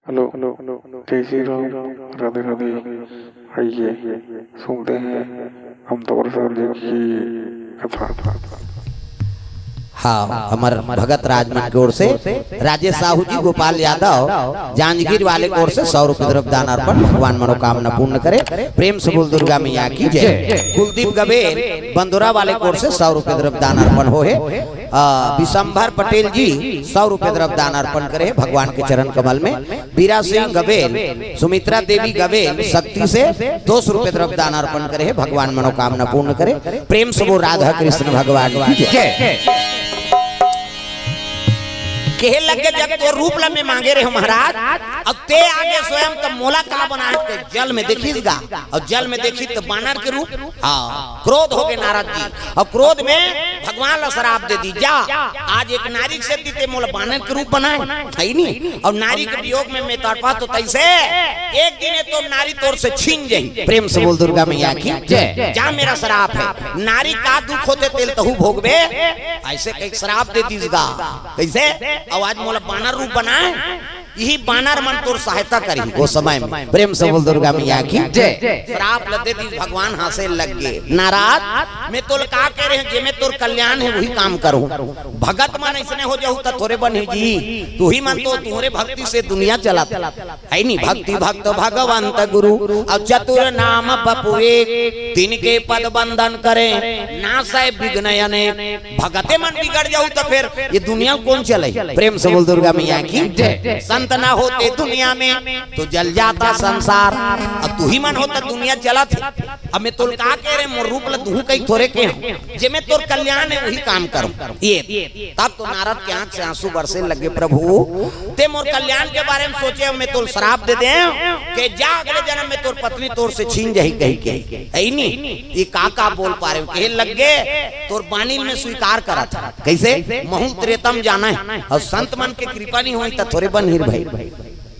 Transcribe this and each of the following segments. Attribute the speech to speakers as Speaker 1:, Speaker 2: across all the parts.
Speaker 1: Hello जय श्री राम। राधे राधे। आइए सुनते हैं हम तोर जी की कथा।
Speaker 2: हाँ, हमारे भगत राजमन की ओर से राजेश साहू जी, गोपाल यादव, जांजगीर वाले की ओर से 100 रुपए द्रव्य दान अर्पण। भगवान मनोकामना पूर्ण करे। प्रेम से बोल दुर्गा मैया की जय। कुलदीप गबेल बंदुरा वाले की ओर से 100 रुपए द्रव्य दान अर्पण हो है। विशंभर पटेल जी 100 रुपए द्रव्य दान अर्पण करे भगवान के चरण कमल में। बीरा सिंह गबेल, सुमित्रा देवी गबेल शक्ति से 200 रुपए द्रव्य दान अर्पण करे भगवान मनोकामना पूर्ण करे। प्रेम से वो राधा कृष्ण भगवान की जय। कहे लगे जब तो रूप में मांगे रहे महाराज, अब ते आगे स्वयं तो मोला का बना है जल में देखीगा, और जल में देखी तो बानर के रूप। हाँ, क्रोध हो गए नारद जी, और क्रोध में भगवान ला शराप दे दी, जा आज एक नारी से दीते मोला बानर के रूप बनाए है नहीं, और नारी के वियोग में मैं तड़पा तो तैसे एक दिन तो नारी तोर से छीन जाई। प्रेम से बोल दुर्गा मैया की जय। जा मेरा शराप है, नारी का दुख होते तेल तहु भोगबे, ऐसे कई शराप दे दीजिएगा। कैसे आवाज मोला बानर रूप बनाए, यही बानर मन तोर सहायता करी वो समय में। प्रेम से बोल दुर्गा मैया की जय। श्राप लदे दी भगवान हंसे लग गए, नाराज मैं तोल का कह रहे हैं, जे मैं तोर कल्याण है वही काम करूं। भगत मन ऐसने हो जाऊं तो थोड़े बन जी, तू ही मन तो तुम्हारे भक्ति से दुनिया चलाता है नहीं। भक्ति भक्त भगवंत गुरु और चतुर नाम बपुए, तिनके पद बंधन करे ना सह विघ्नयने। भगते मन बिगड़ जाऊं तो फिर ये दुनिया कौन चले। प्रेम से बोल दुर्गा मैया की जय। संत ना होते दुनिया में तो जल जाता संसार, अब तू ही मन होता दुनिया चला थी। अब मैं तोर का कह रहे मोर रूप लू कई थोड़े के जे मैं तोर कल्याण है वही काम करूं। ये तब तो नारद के आंख से आंसू बरसे लगे, प्रभु ते मोर कल्याण के बारे में सोचे, मैं तोर श्राप दे दे कि जा अगले जन्म में तोर पत्नी तोर से छीन जाही कही के है नहीं। ये का बोल पा रहे हो, कहे लग गए तोर बानी में स्वीकार करा था। कैसे महु त्रेतम जाना है, और संत मन के कृपा नहीं हुई तो थोड़े बन ही भाई।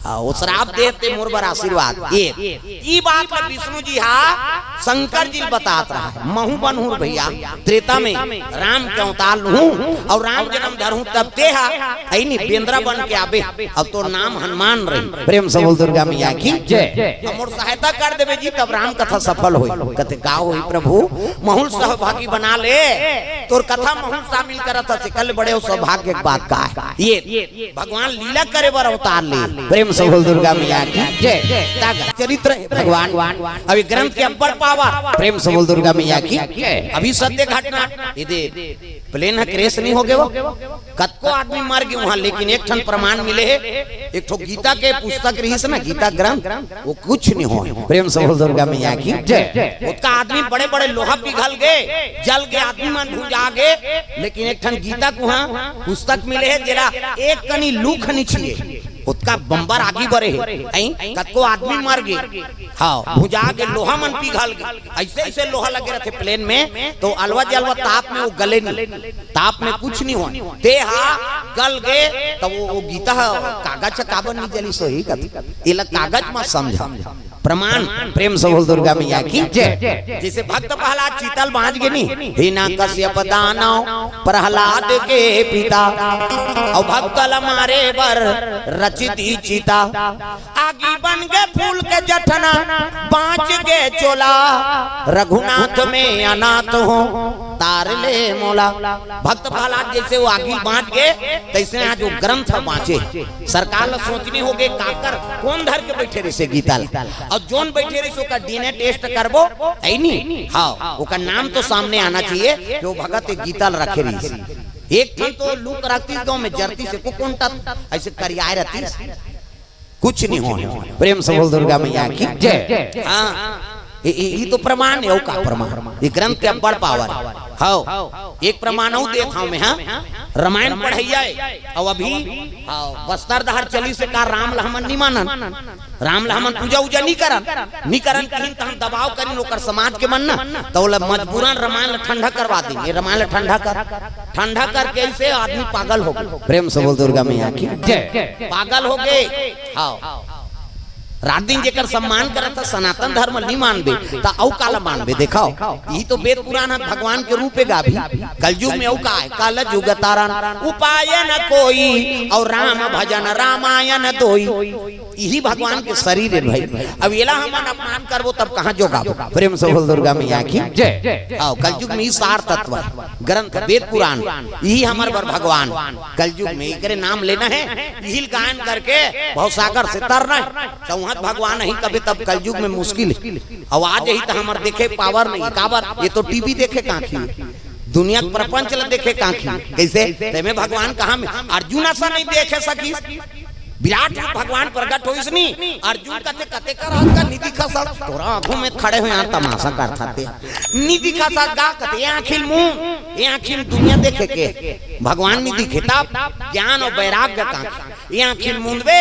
Speaker 2: वो श्राप देते मोर बर आशीर्वाद। ये बात में विष्णु जी हा शंकर जी बतात रहा है, महू बनहूर भैया त्रेता में राम के अवतार हूँ, और राम जन्म धर हूँ तब ते हा नहीं बेंद्रा बन के आबे, अब तो नाम हनुमान रही। प्रेम से बोल दुर्गा मैया की जय। मोर सहायता कर देवे जी तब राम कथा सफल हो। कथे का हो प्रभु महूल सहभागी बना ले, तोर कथा महूल शामिल करता कल बड़े सौभाग्य की बात का है। ये भगवान लीला करे बर अवतार ले। प्रेम से बोल दुर्गा मैया की जय। चरित्र है भगवान, अभी ग्रंथ के अब्बड़ पावर। प्रेम से बोल दुर्गा मैया की अभी सत्य घटना प्लेन है क्रेश नहीं हो गए, वो कतको आदमी मर गए वहां, लेकिन एक ठन प्रमाण मिले है। एक तो गीता के पुस्तक रही है ना, गीता ग्रंथ, वो कुछ नहीं हो। प्रेम से बोल दुर्गा मैया की जय। उसका आदमी बड़े बड़े लोहा पिघल गए, जल गए, आदमी मन भूजा गए, लेकिन एक ठन गीता को पुस्तक मिले है जरा एक कनी लूख नीचे उसका बम्बर आगे बढ़े है, कतको आदमी मर गए। हाँ, भुजा के लोहा मन पिघल गए, ऐसे ऐसे लोहा लगे रहते प्लेन में, तो अलवा जलवा ताप में वो गले नहीं, ताप में कुछ नहीं हुआ, ते गल गए। तो वो गीता कागज काबर नहीं जली सो ही कागज मत समझा प्रमाण। प्रेम से बोल दुर्गा मैया की जय। जैसे भक्त प्रहलाद चीतल बांध के नहीं, हिना कश्यप दानव प्रहलाद के पिता, और भक्तल मारे बर रचिती चिता, आगी बन गए फूल के जठना बाँच गए चोला, रघुनाथ में अनाथ हो तार ले मोला। भक्त प्रहलाद जैसे वो आगी बांट गए, तैसे आज वो ग्रंथ बाँचे। सरकार ला सोचनी हो गए काकर कौन धर के बैठे रहे गीता, और जोन बैठे रही उसका डीएनए टेस्ट करबो है नहीं। हाँ, उसका नाम तो सामने आना चाहिए कि वो भगत गीता रखे रही। एक थी तो लूक रखती गाँव में जरती से कौन ऐसे करियाए रहती, कुछ नहीं हो। प्रेम से बोल दुर्गा मैया की जय। हाँ, ये तो प्रमाण है, का प्रमाण ये ग्रंथ के बड़ पावर। हाँ, एक प्रमाण देखा मैं, हाँ रामायण पढ़ैया, और अभी बस्तर दहर चली से का राम लहमन नहीं मानन, राम लहमन पूजा उजा नहीं करन कहीं तो हम दबाव करें लोकर समाज के मन ना, तो मजबूरन रामायण ठंडा करवा देंगे। रामायण ठंडा करके ऐसे आदमी पागल हो गए। प्रेम से बोल दुर्गा मैया की जय। पागल हो गए। हाँ, रात दिन जेकर सम्मान करत सनातन धर्म नहीं मानबे ता औ काला मानबे देखाओ यही तो वेद पुराण भगवान के रूप में गाभी कलयुग में औ का है कल युग तारण उपाय न कोई और राम भजन रामायण दोई यही भगवान के शरीर है भाई। अब येला हमन अपमान करबो तब कहां जोगा प्रेम से बोल दुर्गा मैया की जय। आओ कलयुग में सार तत्व ग्रंथ वेद पुराण यही हमार बर भगवान कलयुग में एकरे नाम लेना है यही गायन करके बहुत सागर से तरना है चौहत भगवान ही कभी तब कलयुग में मुश्किल है। आवाज यही तो हमार देखे पावर नहीं काबर ये तो टीवी देखे काखी दुनिया प्रपंच ल देखे काखी कैसे तेमे भगवान कहां में अर्जुन ऐसा नहीं देखे सकी विराट भगवान प्रकट होइस नहीं अर्जुन कते कते कर का निधि का सड़ तोरा आंखों में खड़े हुए यहां तमाशा करते निधि का सड़ गा कते आंखिल मुंह ये आंखिल दुनिया देखे के भगवान निधि खिताब ज्ञान और वैराग्य का ये आंखिल मुंदवे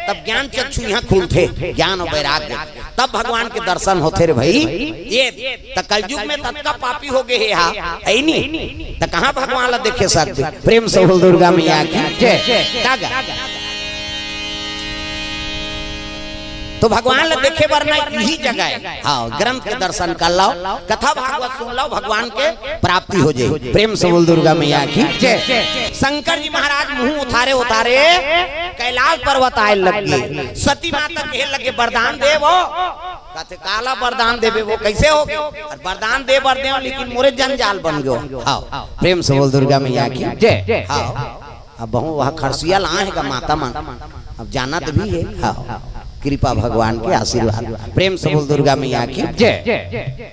Speaker 2: तब ज्ञान चक्षु यहां खुलते ज्ञान और वैराग्य तब भगवान के दर्शन होते रे भाई। ये त कलयुग में तत्का पापी हो गए है ऐ नहीं त कहां भगवान ला देखे सकते प्रेम से बोल दुर्गा मैया की जय। कागा तो भगवान ले देखे वरना यही जगह है हाँ ग्रंथ के दर्शन कर लो कथा भागवत सुन लो भगवान के प्राप्ति हो जाए प्रेम से बोल दुर्गा मैया की जय। शंकर जी महाराज मुंह उतारे उतारे कैलाश पर्वत आए लगे सती माता कहे लगे वरदान दे वो कहते काला वरदान देवे वो कैसे हो गए और वरदान दे बर दे लेकिन मोरे जंजाल बन गयो हाँ प्रेम से बोल दुर्गा मैया की जय। हाँ अब बहु वह खरसिया लाए है माता मन अब जाना तो भी है हाँ कृपा भगवान के आशीर्वाद प्रेम से बोल दुर्गा मैया की जय।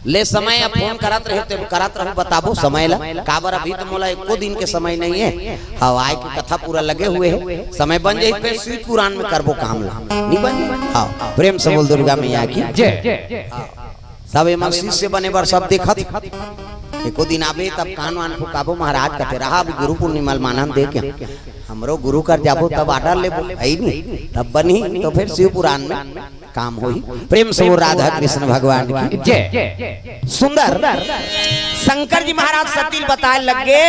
Speaker 2: ले समय अब फोन करत रहे बताबो समय ला काबर अभी तो मोला एको दिन के समय नहीं है हाँ आय की कथा पूरा लगे हुए है समय बन जाए फिर श्री पुराण में करबो काम ला नहीं बन हाँ प्रेम से बोल दुर्गा मैया की जय। सब एम शिष्य बने बर सब देखत एको दिन आबे तब कान वान फुकाबो महाराज कहते रहा अभी गुरु पूर्णिमा मानन दे के हमरो गुरु कर जाबो तब आर्डर लेबो आई नहीं तब बनी तो फिर शिव पुराण में काम होई प्रेम से वो राधा कृष्ण भगवान की जय। सुंदर शंकर जी महाराज सती बताए लगे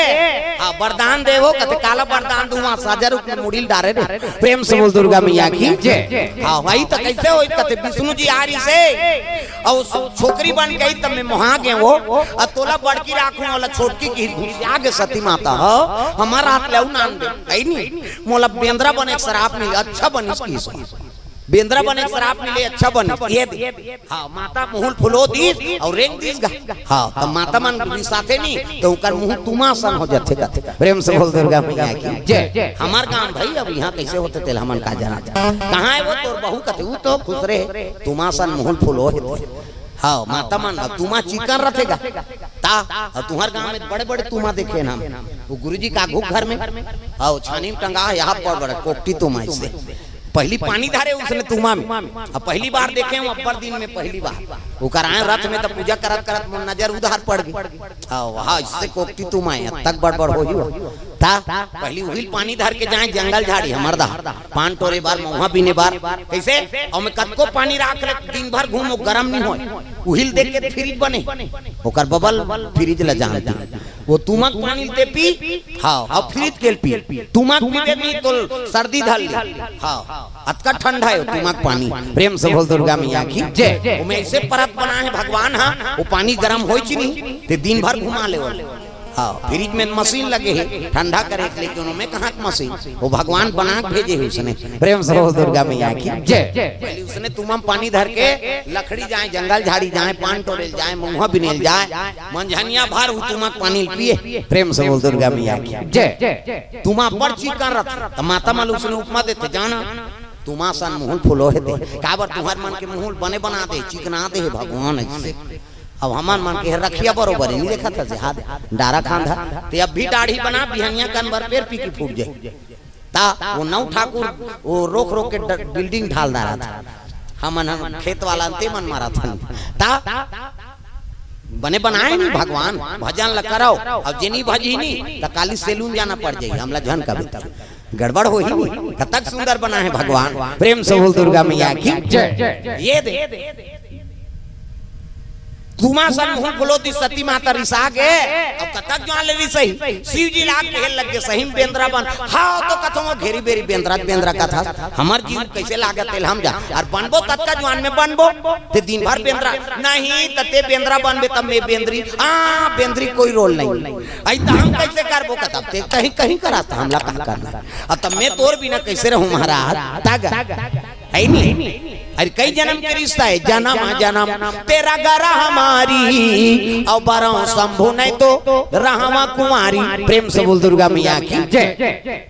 Speaker 2: हाँ वरदान देवो कहते काला वरदान दूंगा साजा रूप में मुड़ील डारे रे प्रेम से बोल दुर्गा मैया की जय। हाँ वही तो कैसे हो कहते विष्णु जी आ रही से और छोकरी बन गई तब मैं मोहा गए वो और तोला बड़की राखू वाला छोटकी की आगे सती माता हो हमारा हाथ ले नाम दे नहीं मोला बेंद्रा बने शराब नहीं अच्छा बनी इसकी बेंद्रा बने शराब मिले अच्छा बने ये हाँ माता मुहुल फुलो दी और रेंग दीस गा हाँ तब माता मन भी साथे नहीं तो उकर मुंह तुमा सन हो जाते कहते प्रेम से बोल दुर्गा मैया की जय। हमार गांव भाई अब यहाँ कैसे होते तेल हमन का जाना कहाँ है वो तोर बहू कहते वो तो खुश रहे तुमा सन मुहुल फुलो हाँ माता मन तुमा चिकन रखेगा ता तुम्हारे गांव में बड़े बड़े तुमा देखे ना वो गुरुजी का घर में हाँ छानी टंगा यहाँ पर बड़ा कोकटी तुमा इससे पहली पानी धारे उसने तुमा में अब पहली बार देखे हम अपर दिन में पहली बार वो कराए रथ में तो पूजा करत करत नजर उधार पड़ गई हाँ इससे कोकटी तुमा है तक बड़बड़ हो ही था पहली उहिल पानी धर के जाए जंगल झाड़ी हमारदा पान टोरे बार महुआ बीने बार कैसे और मैं कद को पानी राख ले दिन भर घूमो गरम नहीं हो उहिल देख के फ्रिज बने ओकर बबल फ्रिज ला जानती वो तुमक पानी ते पी हाँ और फ्रिज के पी तुमक पीबे नहीं तो सर्दी धल हाँ अतका ठंडा है तुमक पानी प्रेम से बोल दुर्गा मैया की जय। वो ऐसे परत बना है भगवान हाँ वो पानी गरम हो नहीं ते दिन भर घुमा ले हाँ फ्रिज में मशीन लगे है ठंडा करे लेकिन उन्होंने कहा मशीन वो भगवान बना के भेजे है उसने प्रेम से बोल दुर्गा मैया की जय। पहले उसने तुम पानी धर के लकड़ी जाए जंगल झाड़ी जाए पान टोरेल जाए मुंह बिनेल जाए मंझनिया भर तुम पानी पिए प्रेम से बोल दुर्गा मैया की जय। तुम पर चिकन रख माता माल उसने उपमा देते जाना तुमा सन मुहुल फुलो है काबर तुम्हारे मन के मुहुल बने बना दे चिकना दे भगवान ऐसे अब हमार मन के रखिया बरोबर नहीं देखा था हाथ डारा खांधा ते अब भी दाढ़ी बना बिहनिया कनवर पेड़ पी की फूट जाए ता वो नौ ठाकुर वो रोक रोक के बिल्डिंग ढाल रहा था हम खेत वाला अंते मन मारा था ता बने बनाए नहीं भगवान भजन ल कराओ अब जेनी भजी नहीं तो काली सैलून जाना पड़ जाए हमला जन का गड़बड़ हो ही तक सुंदर बना है भगवान प्रेम से बोल दुर्गा मैया की जय। ये दे तुमा सन मुंह खुलोती सती माता रिसा के अब कतक जो ले सही शिव जी लाग के लग के सही बेंद्रा बन हां तो कथो घेरी बेरी बेंद्रा कथा हमर जीव कैसे लागत तेल हम जा और बनबो तत्का जवान में बनबो ते दिन भर बेंद्रा नहीं तते बेंद्रा बनबे तब मैं बेंद्री बेंद्री कोई रोल नहीं आई त हम कैसे करबो कथा ते कहीं कहीं कराता हमला का करना अब तब मैं तोर बिना कैसे रहूं महाराज तागा है नहीं अरे कई जन्म के रिश्ता है जन्म तेरा गरा हमारी और बारह शंभु नहीं तो रहमा कुमारी प्रेम से बोल दुर्गा मैया की जय।